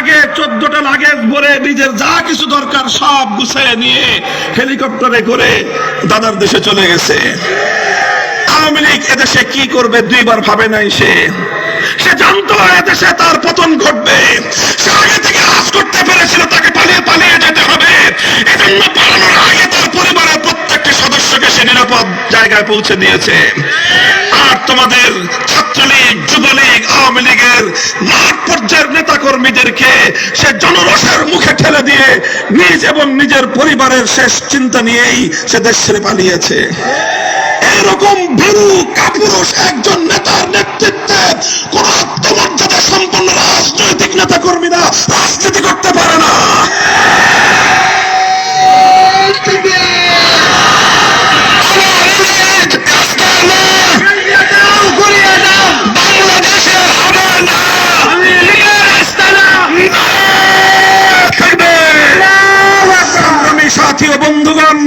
আগে 14টা লাগেজ ভরে নিজের যা কিছু দরকার সব গুছিয়ে নিয়ে হেলিকপ্টারে করে দাদার দেশে চলে গেছে। আওয়ামী লীগ এদেশে কি করবে দুইবার ভাবে নাই। সে জানতো এদেশে তার পতন ঘটবে। সে আগে থেকে আজ করতে পেরেছিল তাকে পালিয়ে পালিয়ে যেতে হবে। এজন্য পালানোর আগে তার পরিবারের প্রত্যেকটি সদস্যকে সে নিরাপদ জায়গায় পৌঁছে দিয়েছে। আর তোমাদের ছাত্রলীগ, যুবলীগ, আওয়ামী লীগের মাঠ পর্যায়ের নেতা কর্মীদেরকে সে জনরোষের মুখে ঠেলে দিয়ে নিজ এবং নিজের পরিবারের শেষ চিন্তা নিয়েই সে দেশ ছেড়ে পালিয়েছে। এরকম ভীরু কাপুরুষ একজন নেতার নেতৃত্বে কোন আত্মমর্যাদা সম্পন্ন রাজনৈতিক নেতা কর্মীরা রাজনীতি করতে পারে না। সাথী ও বন্ধুগণ।